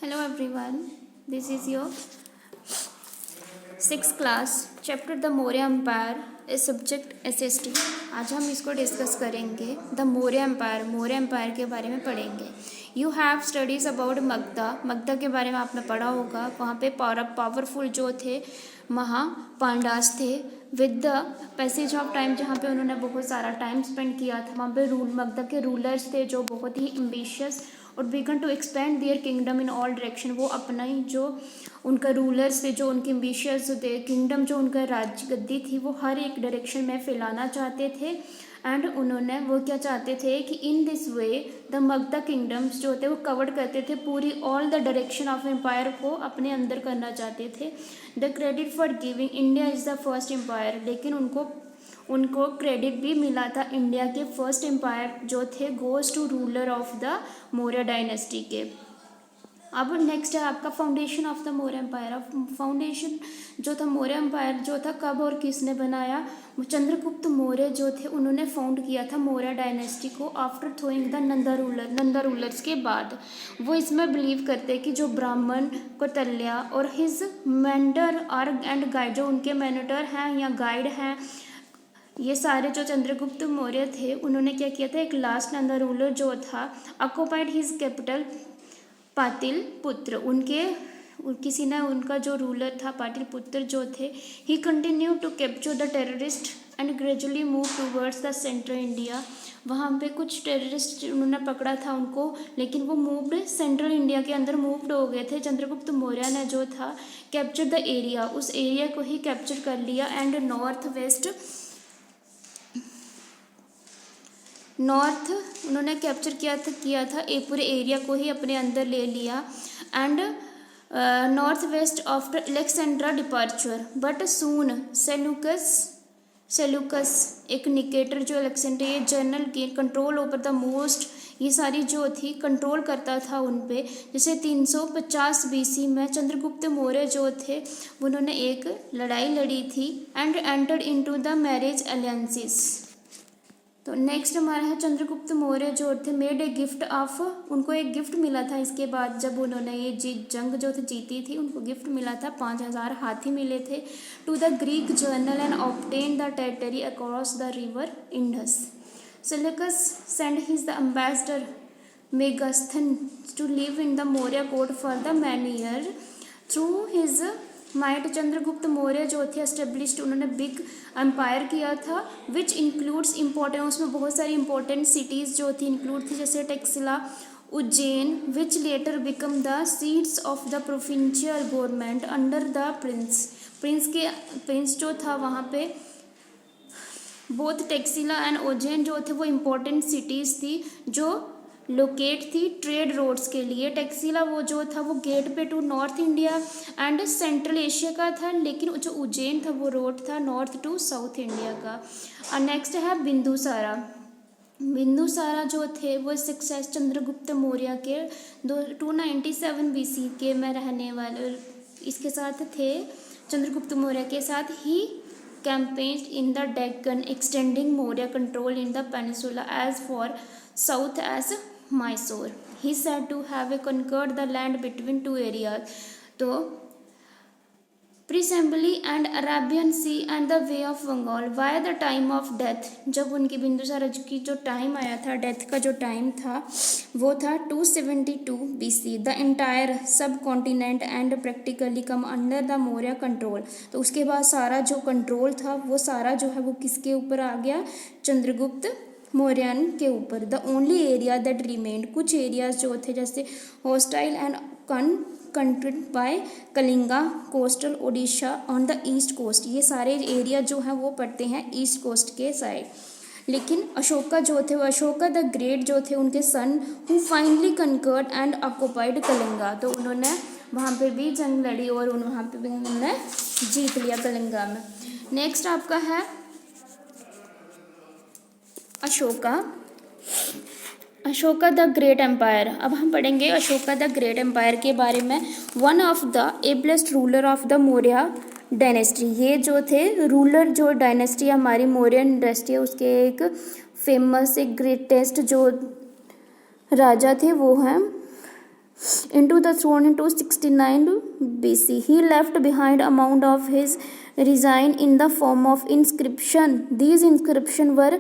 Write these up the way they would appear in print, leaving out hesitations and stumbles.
Hello everyone, this is your six class chapter the Maurya empire a subject SST। आज हम इसको discuss करेंगे। The Maurya empire के बारे में पढ़ेंगे। You have studies about Magadha के बारे में आपने पढ़ा होगा। वहाँ पे पावरफुल जो थे महापांडास थे with the passage of time, जहाँ पे उन्होंने बहुत सारा टाइम स्पेंड किया था। वहाँ पे मगधा के रूलर्स थे जो बहुत ही एम्बिशियस और began to expand their kingdom in all direction. वो अपना ही जो उनका रूलर्स थे, जो उनके एम्बिशियस थे, किंगडम जो उनका राज्य गद्दी थी, वो हर एक डायरेक्शन में फैलाना चाहते थे। एंड उन्होंने वो क्या चाहते थे कि in this way the Magadha kingdoms जो थे वो कवर करते थे, पूरी all the direction of empire को अपने अंदर करना चाहते थे। The credit for giving India is the first empire, लेकिन उनको क्रेडिट भी मिला था इंडिया के फर्स्ट एम्पायर जो थे goes to ruler of the Maurya dynasty के। अब नेक्स्ट है आपका foundation of the Maurya empire. Foundation जो था मौर्य एम्पायर जो था कब और किसने बनाया? चंद्रगुप्त मौर्य जो थे उन्होंने फाउंड किया था मौर्य डायनेस्टी को after throwing the Nanda rulers के बाद। वो इसमें बिलीव करते कि जो ब्राह्मण कौटिल्य और हिज मेंटर और एंड गाइड, जो उनके मेंटर हैं या गाइड हैं, ये सारे जो चंद्रगुप्त मौर्य थे उन्होंने क्या किया था, एक लास्ट नंदा रूलर जो था ऑक्युपाइड हिज कैपिटल पाटलिपुत्र। किसी ने उनका जो रूलर था पाटलिपुत्र जो थे, he continue to capture the terrorist and gradually move towards the central India. वहाँ पे कुछ टेररिस्ट उन्होंने पकड़ा था उनको, लेकिन वो मूव्ड सेंट्रल इंडिया के अंदर मूव्ड हो गए थे। चंद्रगुप्त मौर्य ने जो था कैप्चर द एरिया, उस एरिया को ही कैप्चर कर लिया एंड नॉर्थ उन्होंने कैप्चर किया था ये पूरे एरिया को ही अपने अंदर ले लिया। And north west after Alexander's departure but soon Seleucus एक निकेटर जो अलेक्सेंड्रा ये जनरल के कंट्रोल ओवर द मोस्ट, ये सारी जो थी कंट्रोल करता था उन पे। जैसे 350 BC में चंद्रगुप्त मौर्य जो थे उन्होंने एक लड़ाई लड़ी थी and entered into the marriage alliances. तो नेक्स्ट हमारा है चंद्रगुप्त मौर्य जो थे मेड ए गिफ्ट ऑफ, उनको एक गिफ्ट मिला था इसके बाद जब उन्होंने ये जंग जो थी जीती थी, उनको गिफ्ट मिला था 5000 हाथी मिले थे to the Greek general and obtain the territory across the river Indus. Seleucus send his the ambassador Megasthenes to live in the Maurya court for the many year through his might. Chandragupta Maurya जो थे established, उन्होंने big empire किया था which includes important, उसमें बहुत सारी important cities जो थी इंक्लूड थी, जैसे Taxila, Ujjain, which later become the seats of the provincial government under the prince जो था वहाँ पे बोथ टेक्सिला एंड उज्जैन जो थे वो इम्पोर्टेंट सिटीज़ थी जो लोकेट थी ट्रेड रोड्स के लिए। टेक्सिला वो जो था वो gateway to north India and Central Asia का था, लेकिन जो उज्जैन था वो रोड था नॉर्थ टू साउथ इंडिया का। और नेक्स्ट है बिंदुसारा जो थे वो सक्सेस चंद्रगुप्त मौर्य के 297 BC के में रहने वाले इसके साथ थे। चंद्रगुप्त मौर्य के साथ ही campaigned in the Deccan, extending Maurya control in the peninsula as far south as Mysore. He said to have conquered the land between two areas, तो Presumably and Arabian Sea and the Way of Bengal. By the time of death, जब उनकी बिंदुसारा की जो time आया था, death का जो time था वो था 272 BC. The entire subcontinent and practically come under the Maurya control. तो उसके बाद सारा जो कंट्रोल था वो सारा जो है वो किसके ऊपर आ गया? चंद्रगुप्त मौर्यन के ऊपर। The only area that remained, कुछ एरियाज जो थे जैसे hostile and controlled by Kalinga, coastal Odisha on the east coast, ये सारे एरिया जो हैं वो पड़ते हैं ईस्ट कोस्ट के साइड। लेकिन अशोका जो थे वो अशोका द ग्रेट जो थे उनके son who finally conquered and occupied Kalinga, तो उन्होंने वहाँ पे भी जंग लड़ी और वहाँ पे भी उन्होंने जीत लिया कलिंगा में। नेक्स्ट आपका है अशोका द ग्रेट एम्पायर। अब हम पढ़ेंगे अशोका द ग्रेट एम्पायर के बारे में। One of the ablest ruler of the Maurya dynasty, ये जो थे रूलर जो डायनेस्टी हमारी मौर्यन डायनेस्टी है उसके एक फेमस एक ग्रेटेस्ट जो राजा थे वो हैं into the throne in 269 BC. He left behind a mound of his resign in the form of inscription. These inscriptions were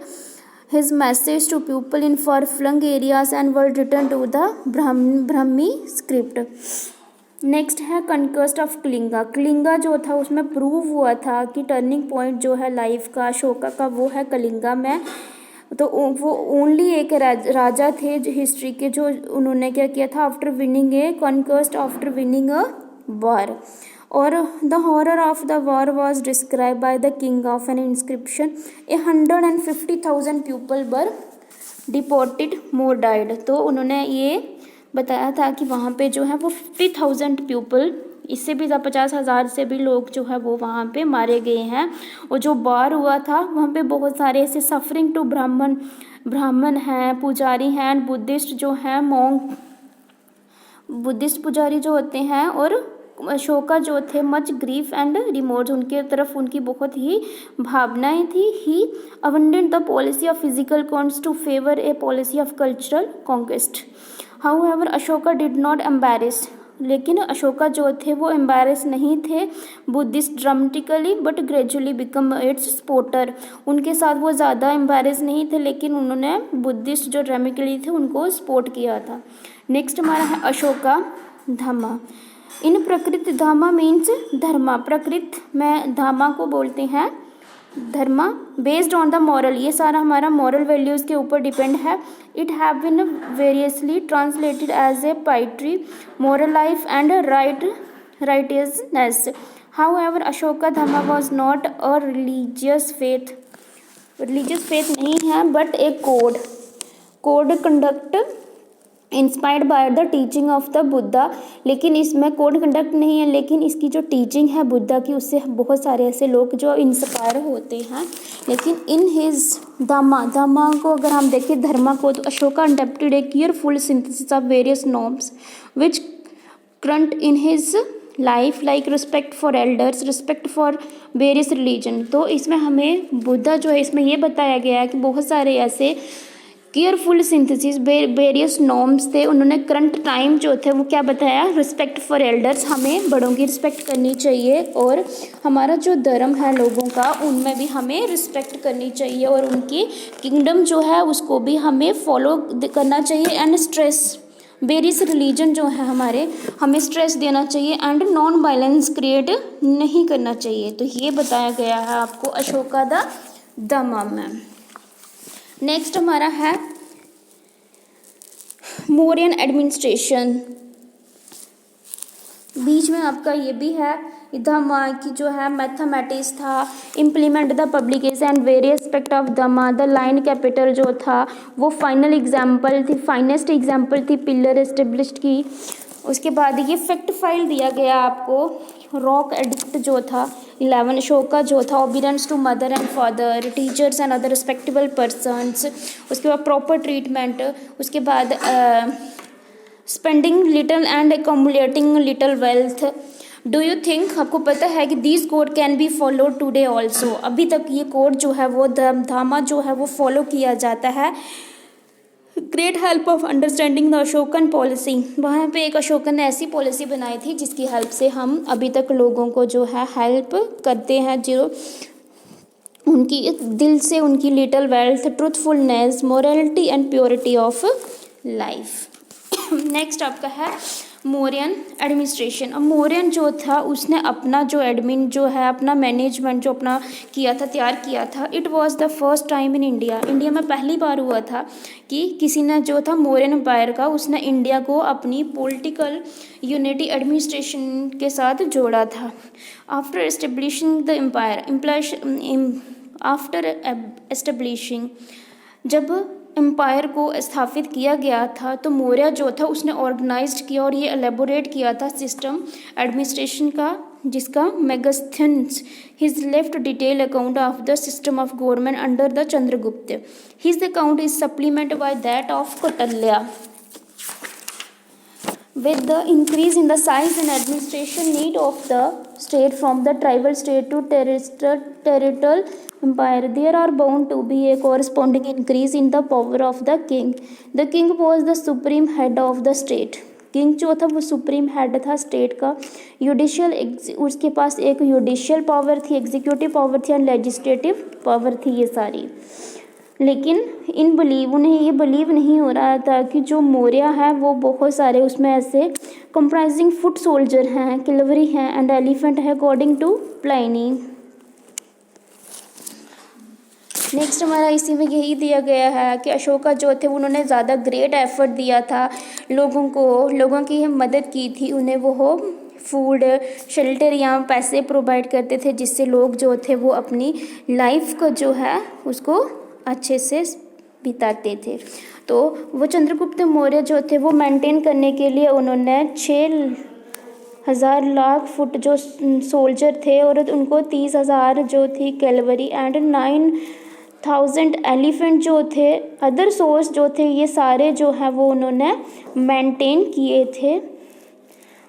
his message to people in far-flung areas and were written to the Brahmi script. Next है कनक्वेस्ट of Kalinga. Kalinga जो था उसमें prove हुआ था कि turning point जो है life का अशोका का वो है कलिंगा में. तो वो ओनली एक राजा थे हिस्ट्री के जो उन्होंने क्या किया था after winning a conquest after winning a war. और the horror of the war was describe by the king of an inscription. 150,000 people were deported, more died. तो उन्होंने ये बताया था कि वहाँ पे जो है वो 50,000 पीपल, इससे भी 50,000 से भी लोग जो है वो वहाँ पे मारे गए हैं. और जो वार हुआ था वहाँ पे बहुत सारे ऐसे सफरिंग टू ब्राह्मण हैं, पुजारी हैं, बुद्धिस्ट जो हैं, मॉन्क बुद्धिस्ट पुजारी जो होते हैं, और अशोका जो थे मच ग्रीफ एंड रिमोर्स, उनके तरफ उनकी बहुत ही भावनाएं थी. He abandoned the policy of physical cons to favour a policy of cultural conquest. However Ashoka did not embrace, लेकिन अशोका जो थे वो एम्बैरेस नहीं थे Buddhist dramatically but gradually become its supporter. उनके साथ वो ज़्यादा एम्बैरेस नहीं थे लेकिन उन्होंने बुद्धिस्ट जो ड्रामेटिकली थे उनको सपोर्ट किया था. नेक्स्ट हमारा है अशोका धम्मा. इन प्रकृति धामा मीन्स धर्मा. प्रकृति में धामा को बोलते हैं dharma. Based on the moral, ये सारा हमारा मॉरल वैल्यूज़ के ऊपर डिपेंड है. It have been variously translated as a piety, moral life and righteousness. However Ashoka dhamma was not a religious faith. Religious faith नहीं है but a code conduct inspired by the teaching of the Buddha. लेकिन इसमें code conduct नहीं है, लेकिन इसकी जो teaching है बुद्धा की उससे बहुत सारे ऐसे लोग जो इंस्पायर होते हैं. लेकिन इन हिज धम्मा को अगर हम देखें धर्मा को, तो Ashoka adopted A careful synthesis of various norms which current in his life like respect for elders, respect for various religion. तो इसमें हमें बुद्धा जो है इसमें ये बताया गया है कि बहुत सारे ऐसे केयरफुल सिंथेसिस वेरियस नॉर्म्स थे. उन्होंने करंट टाइम जो थे वो क्या बताया, रिस्पेक्ट फॉर एल्डर्स, हमें बड़ों की रिस्पेक्ट करनी चाहिए. और हमारा जो धर्म है लोगों का उनमें भी हमें रिस्पेक्ट करनी चाहिए और उनकी किंगडम जो है उसको भी हमें फॉलो करना चाहिए. एंड स्ट्रेस वेरियस रिलीजन जो है हमारे, हमें स्ट्रेस देना चाहिए एंड नॉन वायलेंस क्रिएट नहीं करना चाहिए. तो ये बताया गया है आपको अशोका द धम्मा में. नेक्स्ट हमारा है मौर्यन एडमिनिस्ट्रेशन. बीच में आपका ये भी है धम्मा की जो है मैथमेटिक्स था. Implement the publication and various aspect of Dhamma. The line capital जो था वो फाइनल एग्जाम्पल थी, फाइनेस्ट एग्जाम्पल थी पिलर एस्टेब्लिश्ड की. उसके बाद ये फैक्ट फाइल दिया गया आपको. रॉक एडिक्ट जो था 11, अशोका जो था obedience to mother and father, teachers and other respectable persons. उसके बाद प्रॉपर ट्रीटमेंट. उसके बाद spending little and accumulating little wealth. Do you think, आपको पता है कि this code can be follow today also. अभी तक ये कोड जो है वो धामा जो है वो फॉलो किया जाता है. Great help of understanding the Ashokan policy. वहाँ पे एक अशोकन ने ऐसी पॉलिसी बनाई थी जिसकी हेल्प से हम अभी तक लोगों को जो है हेल्प करते हैं, जो उनकी दिल से उनकी little wealth, truthfulness, morality and purity of life. Next आपका है मौर्यन एडमिनिस्ट्रेशन. अब मौर्यन जो था उसने अपना जो एडमिन जो है अपना मैनेजमेंट जो अपना किया था, तैयार किया था. It was the first time in India. India में पहली बार हुआ था कि किसी ने जो था मौर्यन एम्पायर का उसने इंडिया को अपनी पॉलिटिकल यूनिटी एडमिनिस्ट्रेशन के साथ जोड़ा था. आफ्टर एस्टेब्लिशिंग द एस्टेब्लिशिंग जब एम्पायर को स्थापित किया गया था तो मौर्य जो था उसने ऑर्गेनाइज्ड किया और ये एलेबोरेट किया था सिस्टम एडमिनिस्ट्रेशन का, जिसका Megasthenes his left detail account of the system of government under the Chandragupta. His account is supplemented by that of Kautilya. With the increase in the size and administration need of the state from the tribal state to territorial empire, there are bound to be a corresponding increase in the power of the king. The king was the supreme head of the state. King जो था वो supreme head था state का। Judicial, उसके पास एक judicial power थी, executive power थी and legislative power थी ये सारी। लेकिन उन्हें ये बिलीव नहीं हो रहा था कि जो मौर्य है वो बहुत सारे उसमें ऐसे कंप्राइजिंग फुट सोल्जर हैं, कैवलरी हैं एंड एलिफेंट है अकॉर्डिंग टू प्लाइनी। नेक्स्ट हमारा इसी में यही दिया गया है कि अशोका जो थे उन्होंने ज़्यादा ग्रेट एफर्ट दिया था, लोगों की मदद की थी, उन्हें वो फूड, शेल्टर या पैसे प्रोवाइड करते थे जिससे लोग जो थे वो अपनी लाइफ को जो है उसको अच्छे से बिताते थे। तो वो चंद्रगुप्त मौर्य जो थे वो मेंटेन करने के लिए उन्होंने 6,000 लाख फुट जो सोल्जर थे और उनको 30,000 जो थी कैवलरी एंड 9,000 एलिफेंट जो थे, अदर सोर्स जो थे, ये सारे जो है वो उन्होंने मेंटेन किए थे।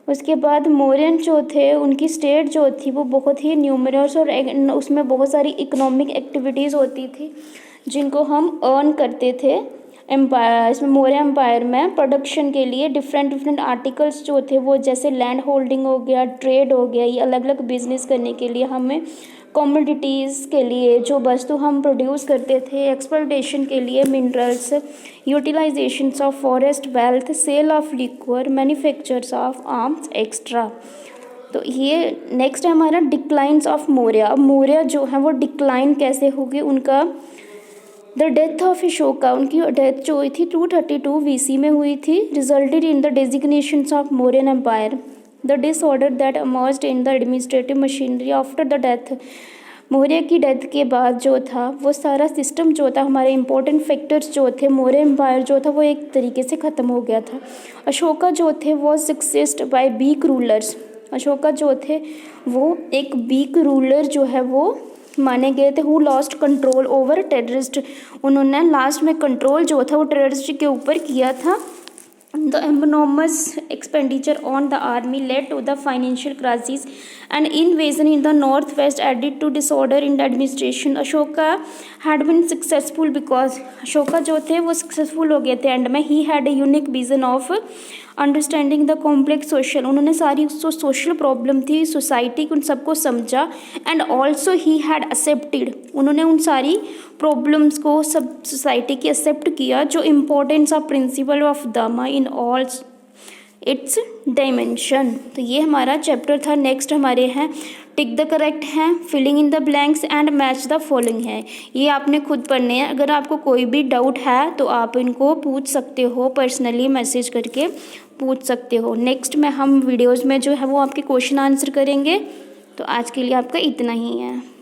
उसके बाद मौर्यन जो थे उनकी स्टेट जो थी वो बहुत ही न्यूमरस और उसमें बहुत सारी इकोनॉमिक एक्टिविटीज़ होती थी जिनको हम अर्न करते थे एम्पायर, इसमें मौर्य एम्पायर में प्रोडक्शन के लिए डिफरेंट आर्टिकल्स जो थे वो जैसे लैंड होल्डिंग हो गया, ट्रेड हो गया, ये अलग अलग बिजनेस करने के लिए हमें कमोडिटीज़ के लिए जो वस्तु हम प्रोड्यूस करते थे, एक्सप्लोटेशन के लिए minerals, utilisation of forest wealth, sale of liquor, manufactures of arms extra. तो ये नेक्स्ट है हमारा डिक्लाइंस ऑफ मौर्य। अब मौर्य जो है वो डिक्लाइन कैसे होगी उनका, द डेथ ऑफ अशोका, उनकी डेथ जो हुई थी 232 BC में हुई थी, resulted in the designations of Mauryan empire, the disorder that emerged in the administrative machinery after the death. Maurya की डेथ के बाद जो था वो सारा सिस्टम जो था, हमारे इंपॉर्टेंट फैक्टर्स जो थे, मौर्य एम्पायर जो था वो एक तरीके से ख़त्म हो गया था। अशोका जो थे वो सक्सेस्ड बाय वीक रूलर्स, अशोका जो थे वो एक वीक रूलर जो है वो माने गए थे, who lost control over terrorist, उन्होंने लास्ट में कंट्रोल जो था वो टेररिस्ट के ऊपर किया था। The enormous expenditure on the army led to the financial crisis and invasion in the northwest added to disorder in the administration. Ashoka had been successful because Ashoka जो थे वो सक्सेसफुल हो गए थे एंड में। He had a unique vision of understanding the complex social, उन्होंने सारी जो सोशल प्रॉब्लम थी सोसाइटी की उन सबको समझा and also he had accepted, उन्होंने उन सारी प्रॉब्लम्स को सब सोसाइटी की एक्सेप्ट किया, जो इम्पोर्टेंस ऑफ प्रिंसिपल ऑफ दमा इन ऑल इट्स डायमेंशन। तो ये हमारा चैप्टर था। नेक्स्ट हमारे हैं टिक द करेक्ट हैं, filling in the blanks and match the following है। ये आपने खुद पढ़ने हैं। अगर आपको कोई भी डाउट है तो आप इनको पूछ सकते हो, पर्सनली मैसेज करके पूछ सकते हो। नेक्स्ट में हम वीडियोज़ में जो है वो आपके क्वेश्चन आंसर करेंगे। तो आज के लिए आपका इतना ही है।